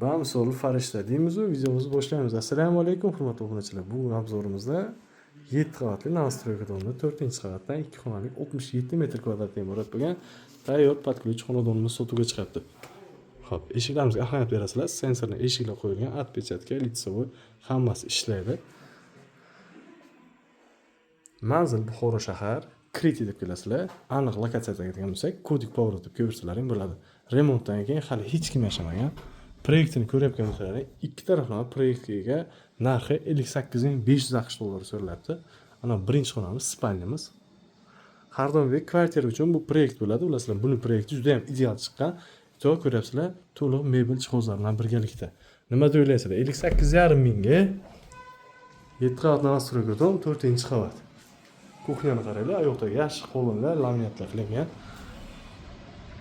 Bamisoli farishta deymiz videomizni boshlaymiz. Assalomu alaykum hurmatli obunachilar. Bu obzorimizda 7 qavatli новостройка domda 4-qavatdan 2 xonali 67 metr kvadratdan iborat bo'lgan tayyor podключ xonadonimiz sotuvga chiqyapti. Xo'p, eshiklarimizga ahamiyat berasizlar. Sensorli eshiklar qo'yilgan, отпечатка, лицевой hammasi ishlaydi. Manzil Buxoro shahar, Kriti deb kelasizlar. Aniq lokatsiyaga aytadigan bo'lsak, Kodik Power deb ko'rsalaring bo'ladi. Remontdan keyin hali hech kim yashamagan. Proyektini ko'rayotgan bo'lsalaring, ikki taraflama proyektga narxi 58.500 AQSh dollari so'raladi. Ana birinchi xonamiz, spalnyamiz. Har doimgi kvartira uchun bu proyekt bo'ladi. Bilasizlar, buni proyekti juda ham ideal chiqqan. To'g'ri ko'ryapsizlar, to'liq mebel jihozlar bilan birgalikda. Nima deb o'ylaysizlar? 58.5 mingga 7 qavat новостройка dom, 4-qavat. Kuxnyani qaranglar, oyoqdagi yaxshi qo'llanlar, laminatlar qilingan.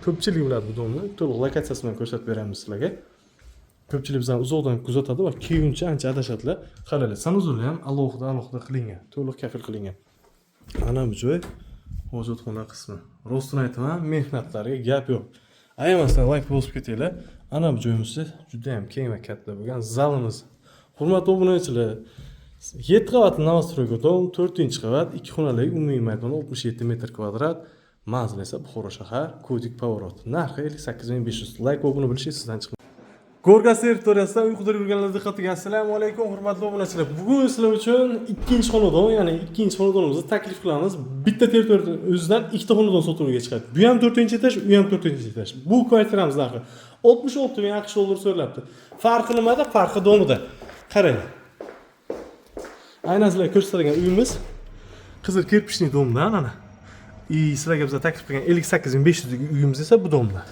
Ko'pchilik biladi bu domni, to'liq lokatsiyasi bilan ko'rsatib beramiz sizlarga. Ko'pchilik bizdan uzoqdan kuzatadi va keyincha ancha adashadilar. Qaranglar, sanuzorlar ham alohida qilingan, to'liq kafil qilingan. Mana bu joy hojatxona qismi. Rostini aytaman, mehnatlariga gap yo'q. Ayamasdan like bosib ketinglar. Ana bu joyimizda juda ham keng va katta bo'lgan zalimiz. Hurmatli obunachilar, 7 qavatli новостройка dom, 4-qavat, 2 xonali umumiy maydon 67 metr kvadrat. Manzil esa Buxoro shahar, Kodik Power. Narxi 58.500. Like va obuna bo'lish sizdan chiqadi. Gorgas territoriyasidan uyquda yurganlar diqqatiga assalomu alaykum hurmatli obunachilar. Bugun sizlar uchun ikkinchi xonadon, ya'ni ikkinchi xonadonimizni taklif qilamiz. Bitta territoriya o'zidan ikkita xonadon sotuvga chiqadi. Bu ham 4-etaj, u ham 4-etaj. Bu kvartiramiz narxi 66.000 AQSh dollar so'ralabdi. Farqi nimada? Farqi domida. Qarang. Aynan sizlarga ko'rsatadigan uyimiz qizil kirpichli domdan ana. Sizlarga biz taklif qilgan 58.500 uyimiz esa bu domda.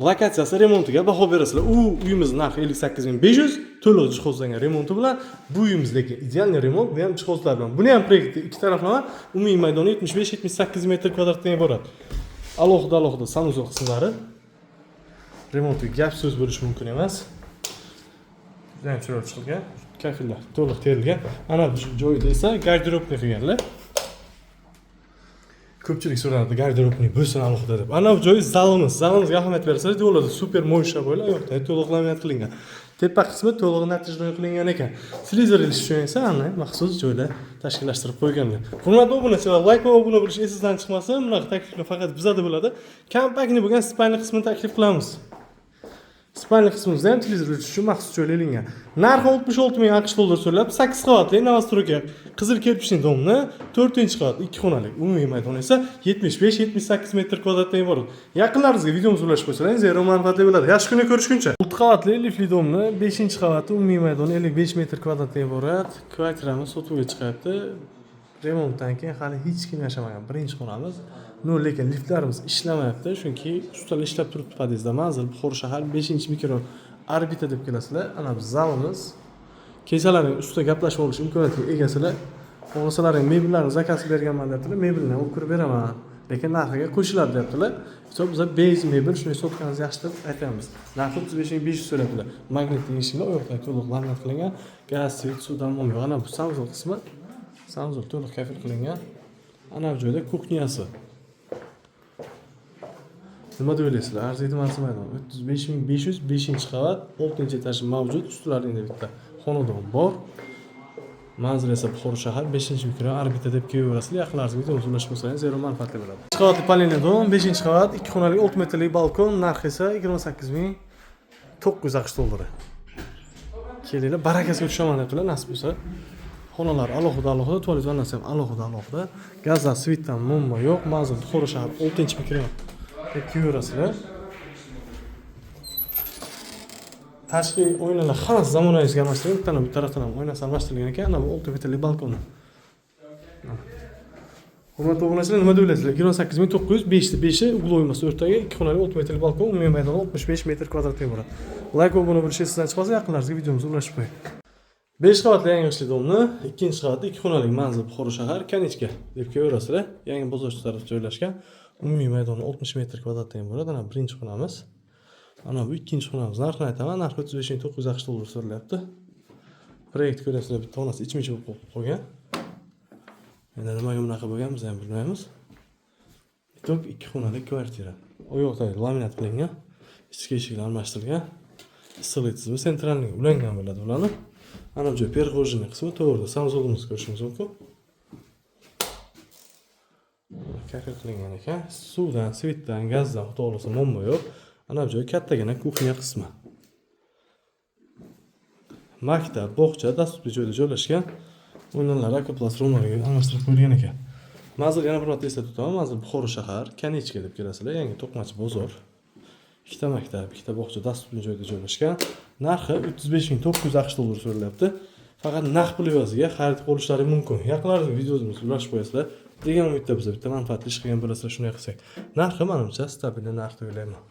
Lokatsiyasi remontiga baho berasizlar. U uyimiz narxi 58.500, to'liq jihozlangan remonti bilan. Bu uyimiz lekin ideal remont va ham jihozlar bilan. Buni ham proyektda ikki taraflama, umumiy maydoni 75-78 metr kvadratdan iborat. Alohida sanuzor qismlari. Remontga gap so'z bo'lishi mumkin emas. Juda ham chiroyli chiqilgan. Kafillar to'liq terilgan. Ana bu joyda esa garderobni qilganlar. Ko'pchilik so'radi garderobni bo'lsin alohida deb. Ana bu joy zalimiz. Zalimizga ahamiyat bersangiz, yo'lda super mo'ysha bo'ladi, yo'qda to'liq laminat qilingan. Tepa qismi to'liq natijali qilingan ekan. Televizor ilish uchun esa ana maxsus joyda tashkillashtirib qo'yganlar. Hurmatli obunachilar, like va obuna bo'lish esingizdan chiqmasin. Bunaqa takliflar faqat bizda bo'ladi. Kompaktni bo'lgan spalni qismini taklif qilamiz. Spalni qismimizda ham televizor ilish uchun maxsus joylangan. Narxi 66.000 AQSh dollar so'raladi. 8 qavatli новостройка, qizil kirpichli domni, 4-qavat, 2 xonali. Umumiy maydon esa 75-78 metr kvadratdan iborat. Yaqinlaringizga videomizni ulashib qo'ysalaring, zero manfaatli bo'ladi. Yaxshi kunda ko'rishguncha. 6 qavatli lifli domni, 5-qavati, umumiy maydon 55 metr kvadratdan iborat. Kvartiramiz sotuvga chiqyapti. Remontdan keyin hali hech kim yashamagan birinchi xonamiz. Lekin liftlarimiz ishlamayapti, chunki ustalar ishlab turibdi podyezdda. Manzil Buxoro shahar 5-mikro orbita deb kelasizlar. Ana biz zalimiz. Kechalaring ustida gaplashib olish imkoniyatiga egasizlar. Xohlasalaring mebellarni zakaz berganman debdilar. Mebelni olib kirib beraman, lekin narxiga qo'shiladi debdilar. Biz base mebel shunday sotganingiz yaxshi deb aytamiz. Narxi 35.500 so'rayaptilar. Magnitli eshiklar oyoqda to'liq laminat qilingan, gaz, svet, suvdan bo'lmaydi. Ana bu sanuzor qismi. Sanuzor to'liq kafil qilingan. Ana bu joyda kuxnyasi. Nima deb o'ylaysizlar? Arziydi maydon 35.500, 5-qavat, 6-etaj mavjud. Ustlaringda bitta xonadon bor. Manzil esa Buxoro shahar 5-mikro orbita deb kelaverasizlar. Yaqinlaringizga videomizni ulashib qo'ysangiz zero manfaatli bo'ladi. 2 qavatli panelli dom, 5-qavat, 2 xonali 6 metrli balkon, narxi esa 28.900 AQSh dollari. Kelinglar, barakasiga tushaman debdilar, nasib bo'lsa. Xonalar alohida, tualet vannasi ham alohida. Gazdan, svetdan muammo yo'q. Manzil Buxoro shahar 6-mikro kelaverasizlar. Tashqi oynalar hammasi zamonaviy almashtirilgan. Bittadan bu tarafdan ham oynasi almashtirilgan ekan. Ana bu 6 metrli balkon. Hurmatli obunachilar, nima deb o'ylaysizlar? 28.900, 5 uglovoy emas, o'rtaga 2 xonali 6 metrli balkon, umumiy maydoni 65 metr kvadratdan iborat. Like va obuna bo'lish esingizdan chiqmasa, yaqinlaringizga videomizni ulashib qo'ying. 5 qavatli yangi ishli domni, 2-qavatli 2 xonali manzil Buxoro shahar, Kanichka deb kelaverasizlar. Yangi bozor tarafida joylashgan. Umumiy maydoni 60 metr kvadratdan iborat. Ana birinchi xonamiz. Ana bu ikkinchi xonamiz. Narxini aytaman, narxi 35.900 AQSh dollar so'ralyapti. Proyekt ko'rasizlar, bitta xonasi ichma-ichma bo'lib qolgan. Endi nimaga bunaqa bo'lgan biz ham bilmaymiz. Bitta 2 xonali kvartira. Oyoqda laminat qilingan, ichki eshiklar almashtirilgan. issiqlik tizimi sentralniga ulangan bo'ladi bularni. Ana bu joy perxojniy qismi to'g'rida Samsung'imizni ko'rishingiz mumkin. Kakil qilingan ekan. Suvdan, svetdan, gazdan xudo xolasa muammo yo'q. Ana bu joy kattagina kuxnya qismi. Maktab, bog'cha dasturli joyda joylashgan. O'yinlar akoplas romlarga almashtirib qo'yilgan ekan. Manzil yana bir marta eslatib o'taman. Manzil Buxoro shahar, Kanichka deb kelasizlar, yangi To'qmachi bozor. Ikkita maktab, ikkita bog'cha dasturli joyda joylashgan. Narxi 35.900 AQSh dollari so'ralyapti. Faqat naqd pul evaziga xarid qilishlari mumkin. Yaqinlaringiz videomizni ulashib qo'yasizlar. Degan umidda biz bitta manfaatli ish qilgan bo'lasizlar, shunday qilsak. Narxi menimcha stabil narx deb o'ylayman.